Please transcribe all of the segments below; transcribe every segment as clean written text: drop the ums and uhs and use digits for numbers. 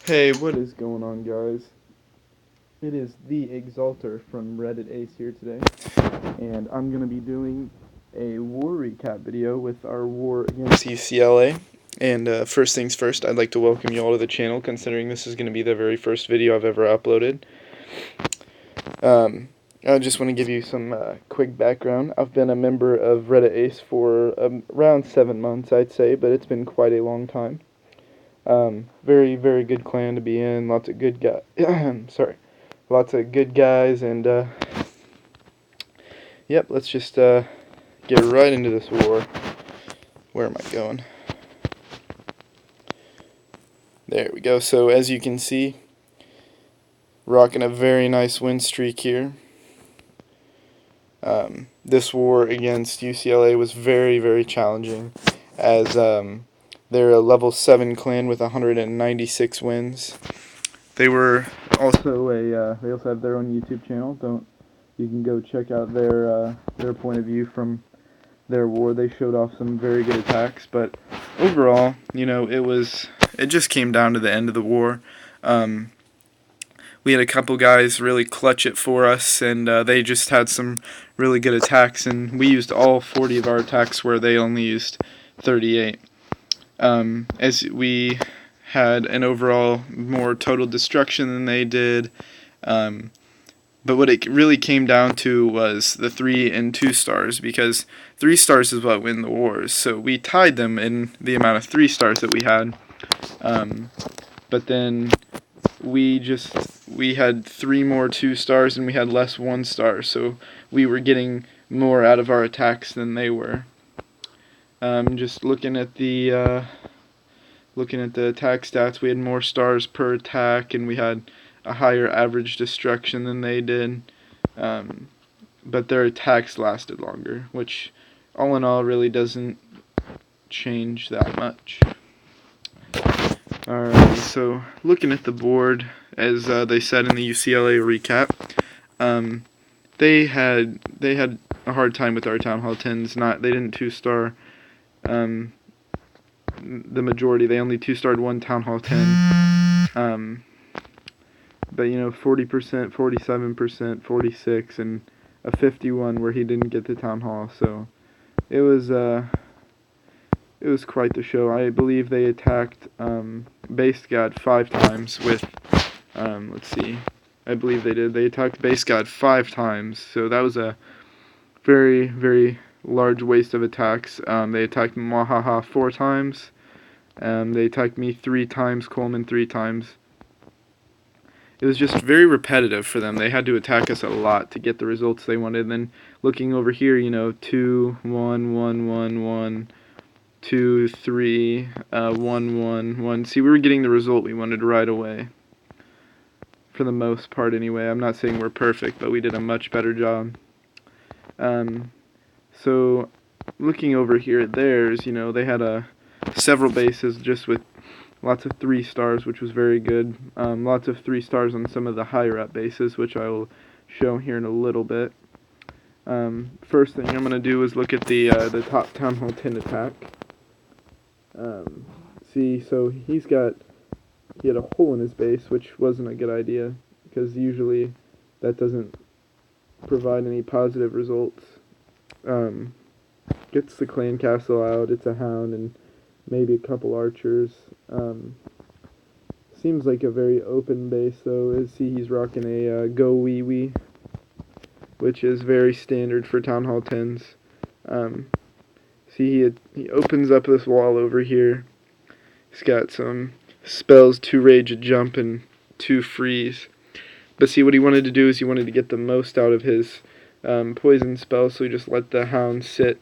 Hey, what is going on, guys? It is the Exalter from Reddit Ace here today, and I'm going to be doing a war recap video with our war against UCLA. And first things first, I'd like to welcome you all to the channel, considering this is going to be the very first video I've ever uploaded. I just want to give you some quick background. I've been a member of Reddit Ace for around 7 months, I'd say, but it's been quite a long time. Very, very good clan to be in. Lots of good guys. Sorry, lots of good guys, and yep. Let's just get right into this war. Where am I going? There we go. So as you can see, rocking a very nice win streak here. This war against UCLA was very, very challenging, as they're a level 7 clan with 196 wins. They were also they also have their own YouTube channel. You can go check out their point of view from their war. They showed off some very good attacks, but overall, it just came down to the end of the war. We had a couple guys really clutch it for us, and they just had some really good attacks, and we used all 40 of our attacks where they only used 38. As we had an overall more total destruction than they did, but what it really came down to was the 3 and 2 stars, because 3 stars is what win the wars. So we tied them in the amount of 3 stars that we had, but then we had 3 more 2 stars and we had less 1 star, so we were getting more out of our attacks than they were. Just looking at the attack stats, we had more stars per attack, and we had a higher average destruction than they did, but their attacks lasted longer, which all in all really doesn't change that much. Alright, so looking at the board, as they said in the UCLA recap, they had a hard time with our Town Hall 10s. They didn't 2-star the majority. They only 2-starred one Town Hall 10. But 40%, 47%, 46, and a 51 where he didn't get the Town Hall. So it was quite the show. I believe they attacked Base God 5 times with, let's see, I believe they did. They attacked Base God 5 times, so that was a very, very large waste of attacks. They attacked Mahaha 4 times. They attacked me 3 times, Coleman 3 times. It was just very repetitive for them. They had to attack us a lot to get the results they wanted. And then looking over here, 2, 1, 1, 1, 1, 2, 3, 1, 1, 1. See, we were getting the result we wanted right away. For the most part, anyway. I'm not saying we're perfect, but we did a much better job. So, looking over here at theirs, they had several bases just with lots of 3 stars, which was very good. Lots of 3 stars on some of the higher up bases, which I will show here in a little bit. First thing I'm going to do is look at the top Town Hall 10 attack. See, so he had a hole in his base, which wasn't a good idea, because usually that doesn't provide any positive results. Gets the clan castle out, it's a hound, and maybe a couple archers. Seems like a very open base, though. See, he's rocking a Go Wee Wee, which is very standard for Town Hall 10s. See, he opens up this wall over here. He's got some spells, 2 rage, a jump, and 2 freeze. But see, what he wanted to do is he wanted to get the most out of his poison spell, so he just let the hound sit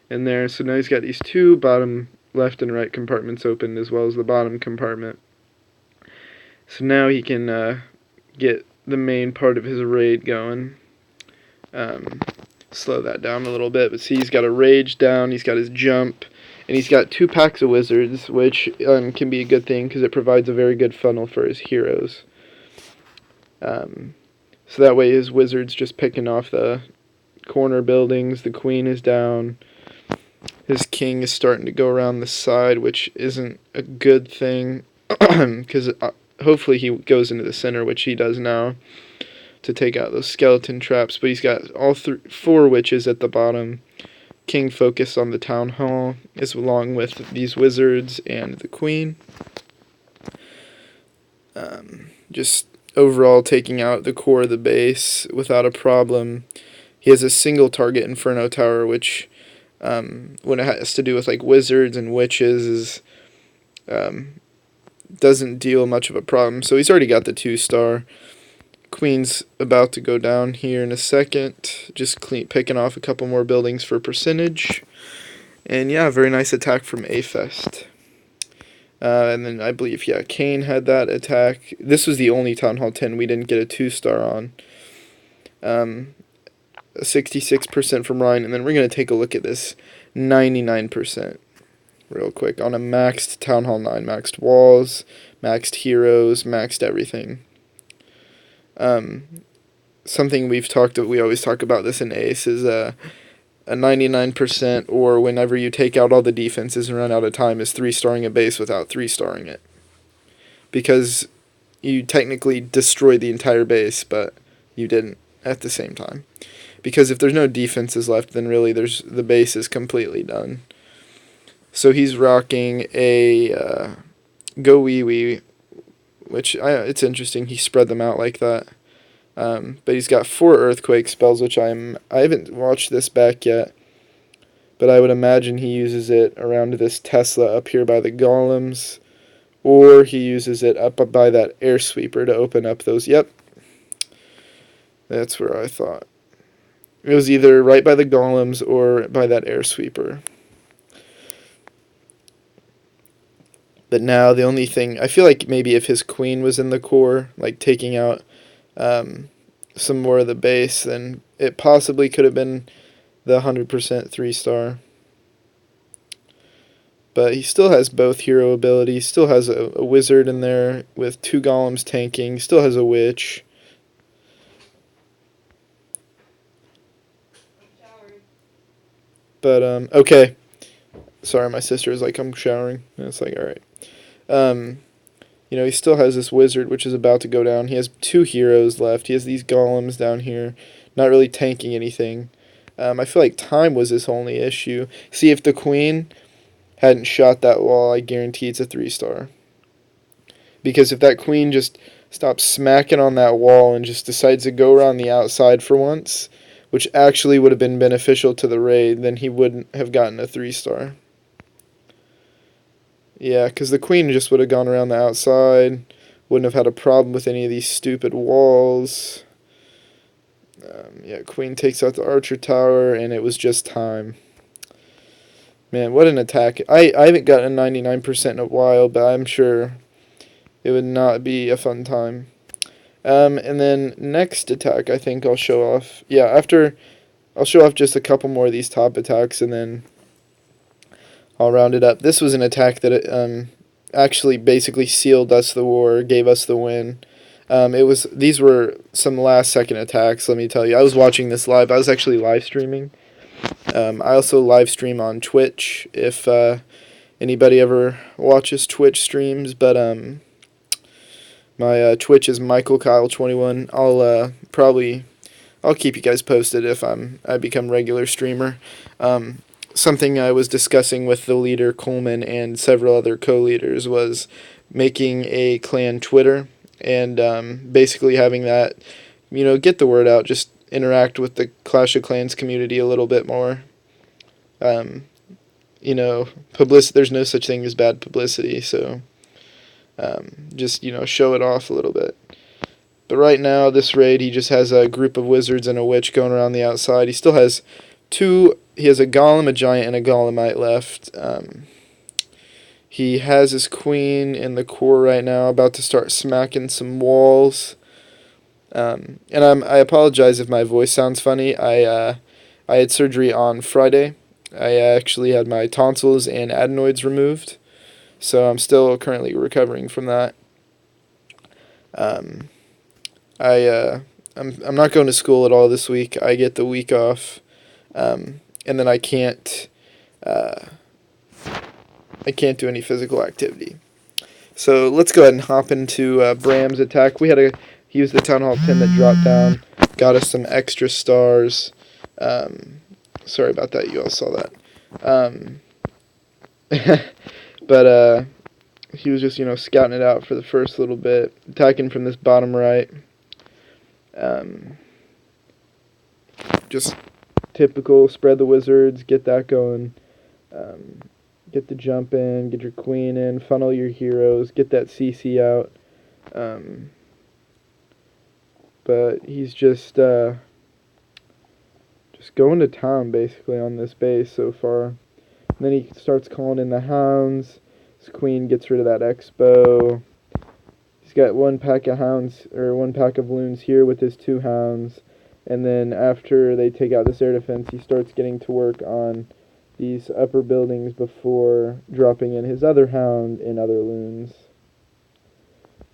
in there. So now he's got these 2 bottom left and right compartments open, as well as the bottom compartment. So now he can get the main part of his raid going. Slow that down a little bit, but see, he's got a rage down, he's got his jump, and he's got 2 packs of wizards, which can be a good thing because it provides a very good funnel for his heroes. So that way his wizard's just picking off the corner buildings, the queen is down, his king is starting to go around the side, which isn't a good thing. because hopefully he goes into the center, which he does now, to take out those skeleton traps. But he's got all four witches at the bottom. King focused on the town hall, is along with these wizards and the queen. Just overall taking out the core of the base without a problem. He has a single target Inferno Tower, which when it has to do with like wizards and witches is doesn't deal much of a problem. So he's already got the 2-star. Queen's about to go down here in a second. Just picking off a couple more buildings for percentage. And yeah, very nice attack from A-Fest. And then I believe, yeah, Kane had that attack. This was the only Town Hall 10 we didn't get a 2-star on. 66% from Ryan. And then we're going to take a look at this 99% real quick. On a maxed Town Hall 9. Maxed walls, maxed heroes, maxed everything. Something we always talk about this in Ace is a 99%, or whenever you take out all the defenses and run out of time, is 3-starring a base without 3-starring it. Because you technically destroyed the entire base, but you didn't at the same time. Because if there's no defenses left, then really the base is completely done. So he's rocking a Go Wee Wee, which it's interesting. He spread them out like that. But he's got 4 earthquake spells, which I haven't watched this back yet, but I would imagine he uses it around this Tesla up here by the golems, or he uses it up by that air sweeper to open up those. Yep, that's where I thought. It was either right by the golems or by that air sweeper. But now the only thing, I feel like maybe if his queen was in the core, like taking out some more of the base, then it possibly could have been the 100% 3-star. But he still has both hero abilities, still has a wizard in there with 2 golems tanking, still has a witch. But, okay. Sorry, my sister is like, I'm showering. And it's like, alright. He still has this wizard, which is about to go down. He has 2 heroes left. He has these golems down here, not really tanking anything. I feel like time was his only issue. See, if the queen hadn't shot that wall, I guarantee it's a 3-star. Because if that queen just stops smacking on that wall and just decides to go around the outside for once, which actually would have been beneficial to the raid, then he wouldn't have gotten a 3-star. Yeah, because the queen just would have gone around the outside, wouldn't have had a problem with any of these stupid walls. Queen takes out the archer tower, and it was just time. Man, what an attack. I haven't gotten a 99% in a while, but I'm sure it would not be a fun time. And then next attack, I think I'll show off. Yeah, I'll show off just a couple more of these top attacks, and then I'll round it up. This was an attack that actually basically sealed us the war, gave us the win. These were some last-second attacks, let me tell you. I was watching this live. I was actually live streaming. I also live stream on Twitch if anybody ever watches Twitch streams. But my Twitch is MichaelKyle21. I'll keep you guys posted if I become regular streamer. Something I was discussing with the leader, Coleman, and several other co-leaders was making a clan Twitter and basically having that, get the word out, just interact with the Clash of Clans community a little bit more. Publicity, there's no such thing as bad publicity, so just, show it off a little bit. But right now, this raid, he just has a group of wizards and a witch going around the outside. He still has he has a golem, a giant, and a golemite left. He has his queen in the core right now, about to start smacking some walls. And I apologize if my voice sounds funny. I had surgery on Friday. I actually had my tonsils and adenoids removed, so I'm still currently recovering from that. I'm not going to school at all this week. I get the week off. And then I can't do any physical activity. So let's go ahead and hop into Bram's attack. He used the Town Hall 10 that dropped down, got us some extra stars. Um, sorry about that, you all saw that. Um, but he was just, scouting it out for the first little bit, attacking from this bottom right. Just typical, spread the wizards, get that going. Get the jump in, get your queen in, funnel your heroes, get that CC out. But he's just going to town basically on this base so far. And then he starts calling in the hounds. His queen gets rid of that expo. He's got one pack of hounds or one pack of loons here with his 2 hounds. And then after they take out this air defense, he starts getting to work on these upper buildings before dropping in his other hound and other loons.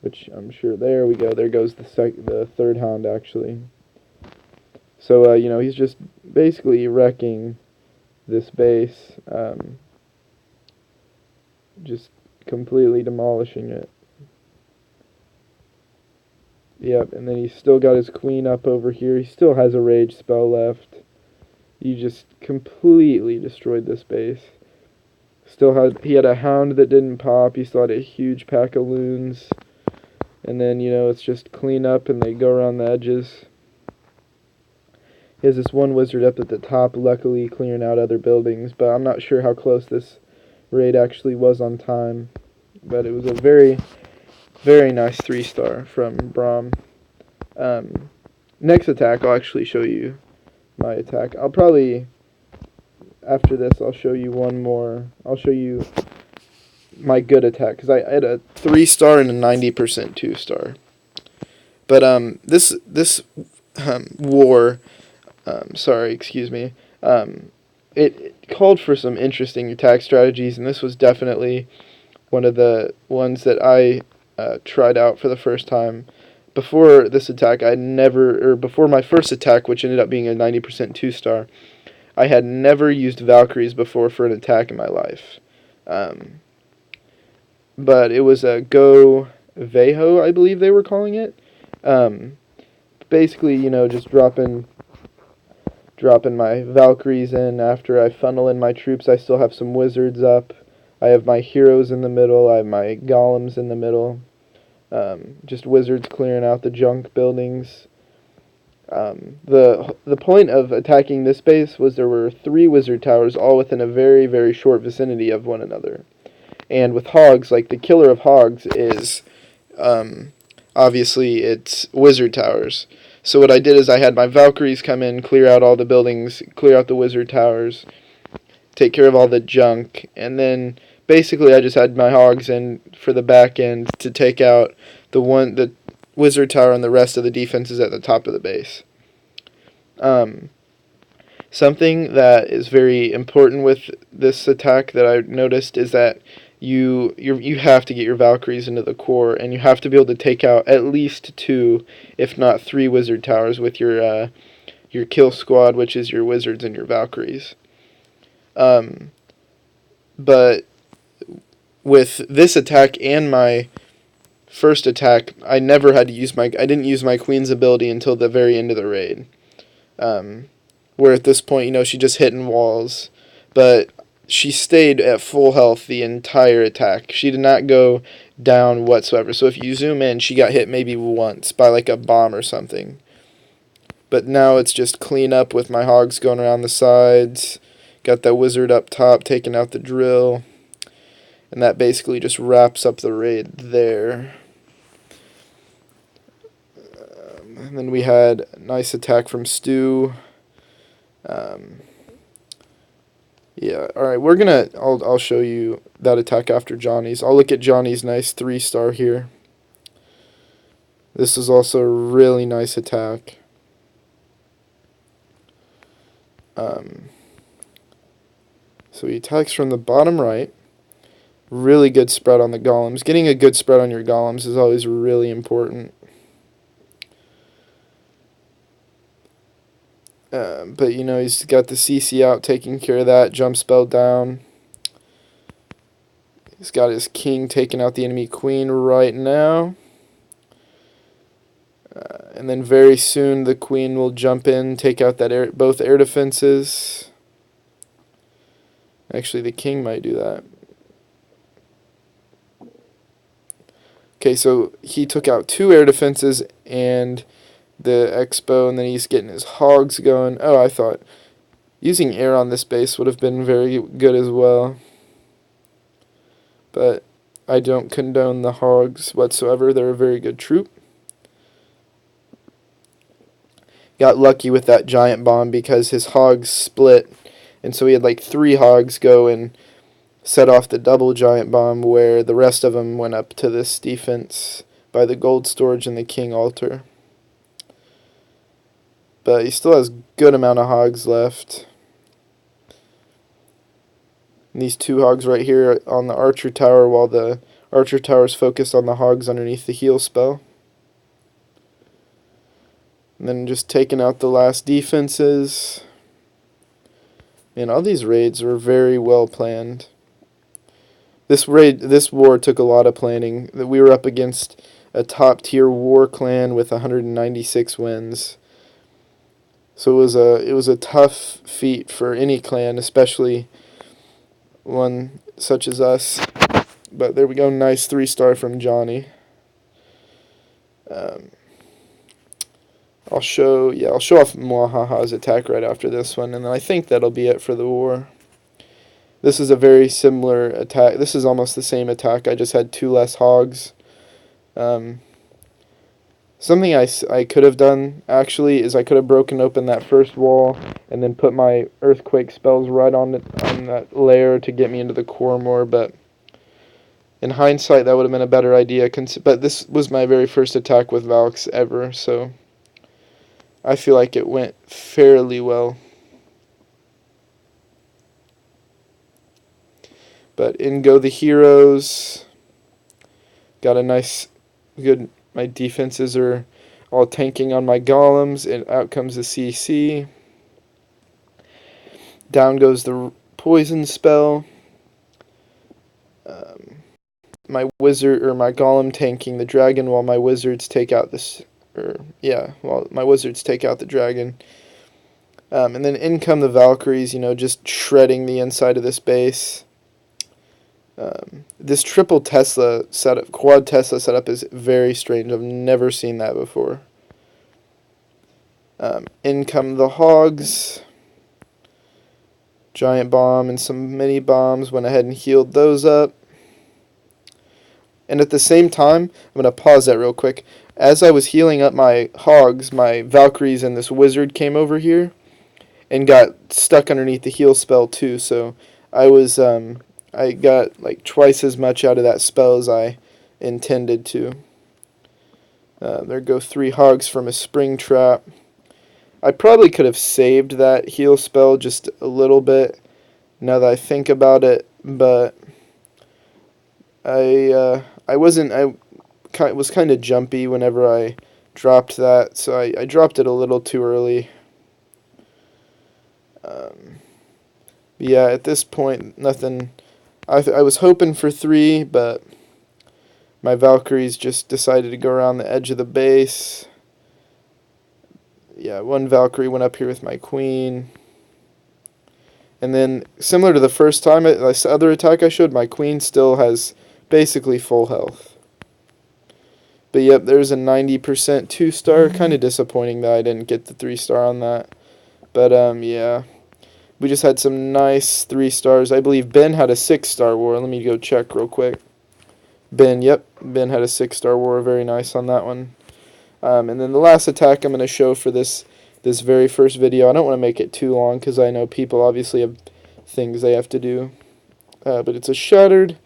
Which I'm sure, there we go, there goes the 3rd hound actually. So, he's just basically wrecking this base, just completely demolishing it. Yep, and then he's still got his queen up over here. He still has a rage spell left. You just completely destroyed this base. He had a hound that didn't pop. He still had a huge pack of loons. And then, it's just clean up and they go around the edges. He has this one wizard up at the top, luckily clearing out other buildings, but I'm not sure how close this raid actually was on time. But it was a very, very nice 3-star from Braum. Next attack, I'll actually show you my attack. I'll probably, after this, I'll show you one more. I'll show you my good attack, because I had a 3-star and a 90% 2-star. But this war, it called for some interesting attack strategies, and this was definitely one of the ones that I tried out for the first time. Before this attack, before my first attack, which ended up being a 90% 2-star, I had never used Valkyries before for an attack in my life. But it was a Go Veho, I believe they were calling it. Basically, just dropping my Valkyries in after I funnel in my troops. I still have some wizards up. I have my heroes in the middle. I have my golems in the middle. Just wizards clearing out the junk buildings. The point of attacking this base was there were 3 wizard towers all within a very, very short vicinity of one another. And with hogs, like the killer of hogs is, obviously it's wizard towers. So what I did is I had my Valkyries come in, clear out all the buildings, clear out the wizard towers, take care of all the junk, and then basically I just had my hogs in for the back end to take out the wizard tower and the rest of the defenses at the top of the base. Something that is very important with this attack that I noticed is that you have to get your Valkyries into the core, and you have to be able to take out at least 2, if not 3 wizard towers with your kill squad, which is your wizards and your Valkyries. But with this attack and my first attack, I didn't use my queen's ability until the very end of the raid. Where at this point, she just hitting walls, but she stayed at full health the entire attack. She did not go down whatsoever. So if you zoom in, she got hit maybe once by like a bomb or something. But now it's just clean up with my hogs going around the sides. Got that wizard up top taking out the drill. And that basically just wraps up the raid there. And then we had a nice attack from Stu. Yeah, alright, I'll show you that attack after Johnny's. I'll look at Johnny's nice 3-star here. This is also a really nice attack. So he attacks from the bottom right. Really good spread on the golems. Getting a good spread on your golems is always really important. But he's got the CC out taking care of that. Jump spell down. He's got his king taking out the enemy queen right now. And then very soon the queen will jump in, take out that both air defenses. Actually, the king might do that. Okay, so he took out 2 air defenses and the expo, and then he's getting his hogs going. Oh, I thought using air on this base would have been very good as well. But I don't condone the hogs whatsoever. They're a very good troop. Got lucky with that giant bomb because his hogs split, and so he had like 3 hogs go and set off the double giant bomb, where the rest of them went up to this defense by the gold storage and the king altar. But he still has good amount of hogs left. And these 2 hogs right here on the archer tower, while the archer tower is focused on the hogs underneath the heal spell. And then just taking out the last defenses. Man, all these raids were very well planned. This war took a lot of planning. We were up against a top tier war clan with 196 wins. So it was a tough feat for any clan, especially one such as us. But there we go, nice 3-star from Johnny. I'll show off Muahaha's attack right after this one, and then I think that'll be it for the war. This is a very similar attack. This is almost the same attack. I just had 2 less hogs. Something I could have done, actually, is I could have broken open that first wall and then put my earthquake spells right on that layer to get me into the core more, but in hindsight, that would have been a better idea. But this was my very first attack with Valks ever, so I feel like it went fairly well. But in go the heroes. Got a nice, good, my defenses are all tanking on my golems, and out comes the CC. Down goes the poison spell. My wizard, or my golem tanking the dragon while my wizards take out this, while my wizards take out the dragon. And then in come the Valkyries, just shredding the inside of this base. This triple Tesla setup, quad Tesla setup is very strange. I've never seen that before. In come the hogs. Giant bomb and some mini bombs. Went ahead and healed those up. And at the same time, I'm going to pause that real quick. As I was healing up my hogs, my Valkyries and this wizard came over here and got stuck underneath the heal spell too. So I got like twice as much out of that spell as I intended to. There go 3 hogs from a spring trap. I probably could have saved that heal spell just a little bit now that I think about it, but I was kind of jumpy whenever I dropped that, so I dropped it a little too early. Yeah, at this point, nothing. I was hoping for 3, but my Valkyries just decided to go around the edge of the base. Yeah, 1 Valkyrie went up here with my queen. And then, similar to the first time, this other attack I showed, my queen still has basically full health. But yep, there's a 90% 2-star. Kind of disappointing that I didn't get the 3-star on that. But yeah, we just had some nice 3-stars. I believe Ben had a 6-star war. Let me go check real quick. Ben had a 6-star war. Very nice on that one. And then the last attack I'm going to show for this very first video. I don't want to make it too long because I know people obviously have things they have to do. But it's a shattered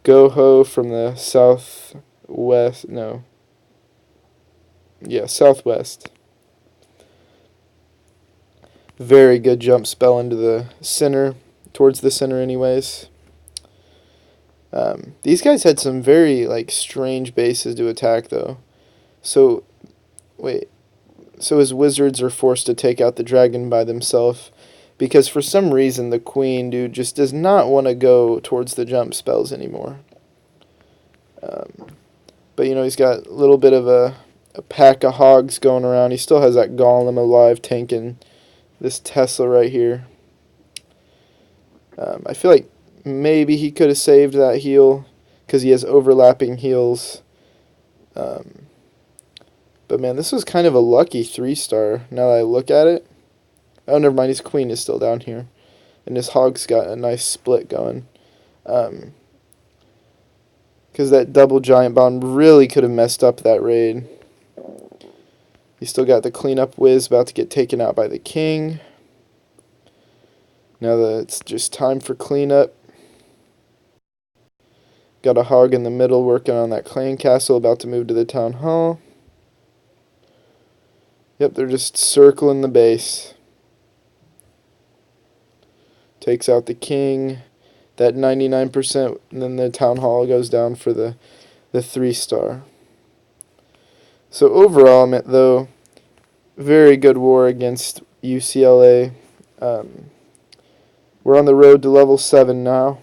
Goho from the southwest. Southwest. Very good jump spell into the center, towards the center anyways. These guys had some very strange bases to attack though. So his wizards are forced to take out the dragon by themselves. because for some reason the queen, dude, just does not want to go towards the jump spells anymore. But, you know, he's got a little bit of a pack of hogs going around. He still has that golem alive tanking this Tesla right here. I feel like maybe he could have saved that heal because he has overlapping heals. But, man, this was kind of a lucky 3-star now that I look at it. Oh, never mind. His queen is still down here. And his hog's got a nice split going. Because that double giant bomb really could have messed up that raid. You still got the cleanup whiz about to get taken out by the king. Now that it's just time for cleanup. Got a hog in the middle working on that clan castle, about to move to the town hall. Yep, they're just circling the base. Takes out the king. That 99%, and then the town hall goes down for the 3-star. So overall, though, very good war against UCLA. We're on the road to level 7 now.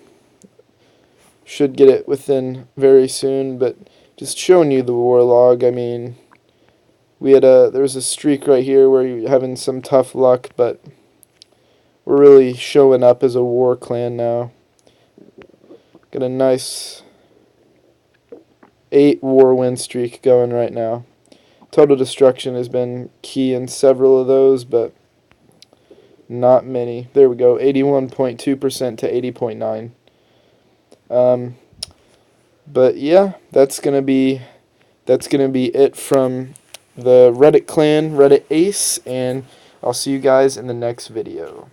Should get it within very soon, but just showing you the war log. I mean, there was a streak right here where you're having some tough luck, but we're really showing up as a war clan now. Got a nice 8 war win streak going right now. Total destruction has been key in several of those, but not many. There we go, 81.2% to 80.9%. But yeah, that's gonna be it from the Reddit clan, Reddit Ace, and I'll see you guys in the next video.